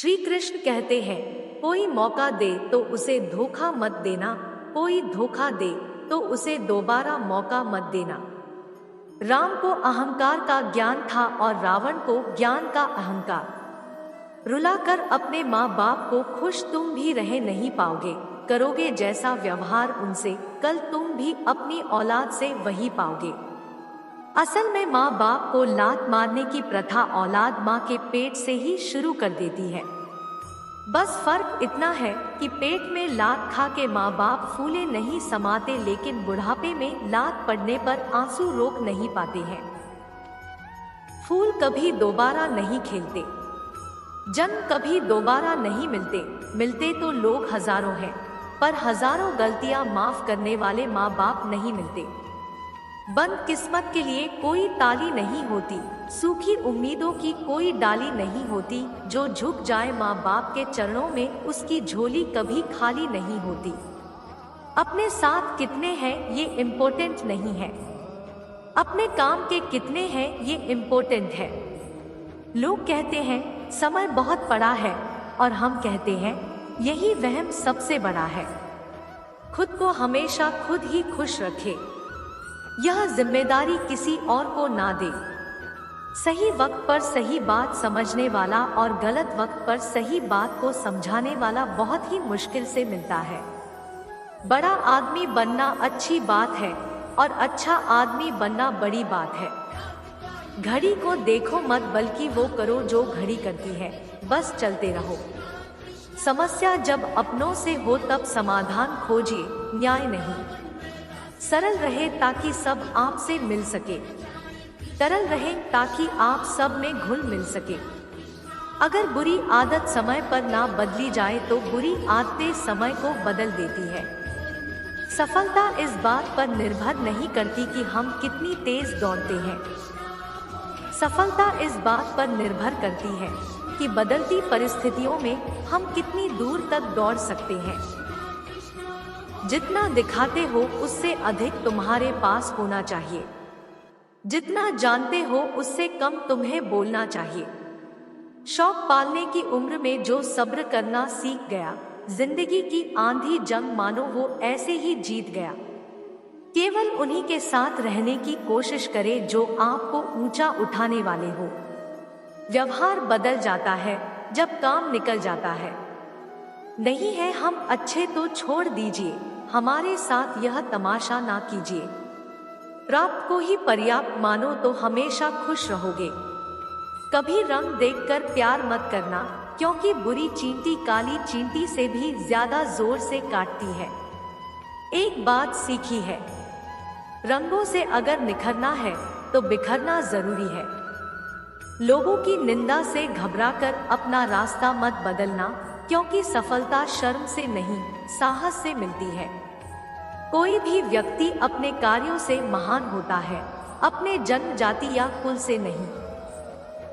श्री कृष्ण कहते हैं, कोई मौका दे तो उसे धोखा मत देना, कोई धोखा दे तो उसे दोबारा मौका मत देना। राम को अहंकार का ज्ञान था और रावण को ज्ञान का अहंकार। रुलाकर अपने माँ बाप को खुश तुम भी रह नहीं पाओगे, करोगे जैसा व्यवहार उनसे, कल तुम भी अपनी औलाद से वही पाओगे। असल में माँ बाप को लात मारने की प्रथा औलाद माँ के पेट से ही शुरू कर देती है। बस फर्क इतना है कि पेट में लात खा के माँ बाप फूले नहीं समाते, लेकिन बुढ़ापे में लात पड़ने पर आंसू रोक नहीं पाते हैं। फूल कभी दोबारा नहीं खिलते, जन्म कभी दोबारा नहीं मिलते, मिलते तो लोग हजारों हैं, पर हजारों गलतियां माफ करने वाले माँ बाप नहीं मिलते। बंद किस्मत के लिए कोई ताली नहीं होती, सूखी उम्मीदों की कोई डाली नहीं होती, जो झुक जाए माँ बाप के चरणों में उसकी झोली कभी खाली नहीं होती। अपने साथ कितने हैं ये इम्पोर्टेंट नहीं है, अपने काम के कितने हैं ये इम्पोर्टेंट है। लोग कहते हैं समय बहुत बड़ा है, और हम कहते हैं यही वहम सबसे बड़ा है। खुद को हमेशा खुद ही खुश रखे, यह जिम्मेदारी किसी और को ना दे। सही वक्त पर सही बात समझने वाला और गलत वक्त पर सही बात को समझाने वाला बहुत ही मुश्किल से मिलता है। बड़ा आदमी बनना अच्छी बात है और अच्छा आदमी बनना बड़ी बात है। घड़ी को देखो मत, बल्कि वो करो जो घड़ी करती है, बस चलते रहो। समस्या जब अपनों से हो तब समाधान खोजिए, न्याय नहीं। सरल रहे ताकि सब आपसे मिल सके, तरल रहे ताकि आप सब में घुल मिल सके। अगर बुरी आदत समय पर ना बदली जाए तो बुरी आदतें समय को बदल देती है। सफलता इस बात पर निर्भर नहीं करती कि हम कितनी तेज दौड़ते हैं, सफलता इस बात पर निर्भर करती है कि बदलती परिस्थितियों में हम कितनी दूर तक दौड़ सकते हैं। जितना दिखाते हो उससे अधिक तुम्हारे पास होना चाहिए, जितना जानते हो उससे कम तुम्हें बोलना चाहिए। शौक पालने की उम्र में जो सब्र करना सीख गया, जिंदगी की आंधी जंग मानो वो ऐसे ही जीत गया। केवल उन्हीं के साथ रहने की कोशिश करे जो आपको ऊंचा उठाने वाले हो। व्यवहार बदल जाता है जब काम निकल जाता है। नहीं है हम अच्छे तो छोड़ दीजिए, हमारे साथ यह तमाशा ना कीजिए। प्राप्त को ही पर्याप्त मानो तो हमेशा खुश रहोगे। कभी रंग देखकर प्यार मत करना, क्योंकि बुरी चींटी काली चींटी से भी ज्यादा जोर से काटती है। एक बात सीखी है, रंगों से अगर निखरना है तो बिखरना जरूरी है। लोगों की निंदा से घबराकर अपना रास्ता मत बदलना, क्योंकि सफलता शर्म से नहीं साहस से मिलती है। कोई भी व्यक्ति अपने कार्यों से महान होता है, अपने जन्म जाति या कुल से नहीं।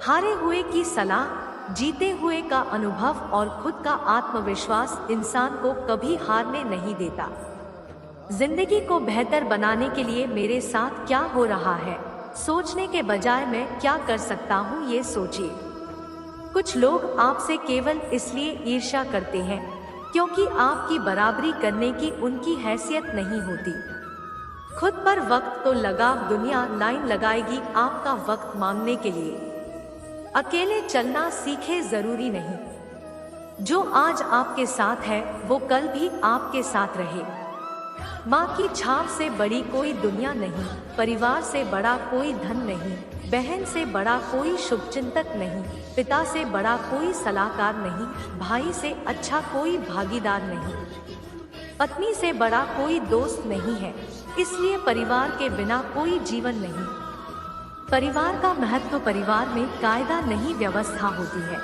हारे हुए की सलाह, जीते हुए का अनुभव और खुद का आत्मविश्वास इंसान को कभी हारने नहीं देता। जिंदगी को बेहतर बनाने के लिए मेरे साथ क्या हो रहा है सोचने के बजाय मैं क्या कर सकता हूँ ये सोचिए। कुछ लोग आपसे केवल इसलिए ईर्ष्या करते हैं क्योंकि आपकी बराबरी करने की उनकी हैसियत नहीं होती। खुद पर वक्त तो लगा, दुनिया लाइन लगाएगी आपका वक्त मांगने के लिए। अकेले चलना सीखे जरूरी नहीं, जो आज आपके साथ है वो कल भी आपके साथ रहे। माँ की छाप से बड़ी कोई दुनिया नहीं, परिवार से बड़ा कोई धन नहीं, बहन से बड़ा कोई शुभचिंतक नहीं, पिता से बड़ा कोई सलाहकार नहीं, भाई से अच्छा कोई भागीदार नहीं, पत्नी से बड़ा कोई दोस्त नहीं है। इसलिए परिवार के बिना कोई जीवन नहीं। परिवार का महत्व परिवार में कायदा नहीं व्यवस्था होती है,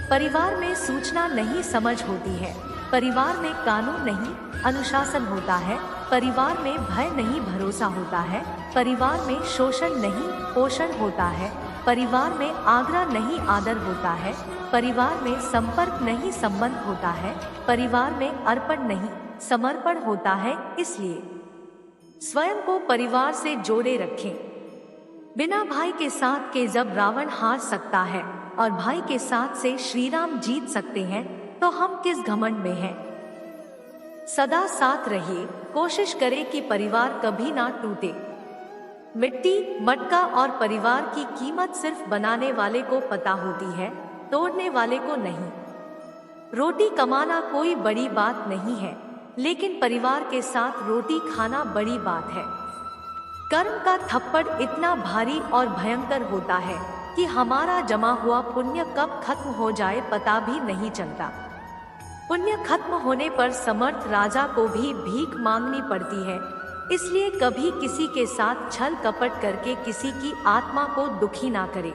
परिवार में सूचना नहीं समझ होती है, परिवार में कानून नहीं अनुशासन होता है, परिवार में भय नहीं भरोसा होता है, परिवार में शोषण नहीं पोषण होता है, परिवार में आग्रह नहीं आदर होता है, परिवार में संपर्क नहीं संबंध होता है, परिवार में अर्पण नहीं समर्पण होता है। इसलिए स्वयं को परिवार से जोड़े रखें। बिना भाई के साथ के जब रावण हार सकता है, और भाई के साथ से श्री राम जीत सकते हैं, तो हम किस घमंड में हैं? सदा साथ रहिए, कोशिश करें कि परिवार कभी ना टूटे। मिट्टी, मटका और परिवार की कीमत सिर्फ बनाने वाले को पता होती है, तोड़ने वाले को नहीं। रोटी कमाना कोई बड़ी बात नहीं है, लेकिन परिवार के साथ रोटी खाना बड़ी बात है। कर्म का थप्पड़ इतना भारी और भयंकर होता है कि हमारा जमा हुआ पुण्य कब खत्म हो जाए पता भी नहीं चलता। पुण्य खत्म होने पर समर्थ राजा को भी भीख मांगनी पड़ती है। इसलिए कभी किसी के साथ छल कपट करके किसी की आत्मा को दुखी ना करें।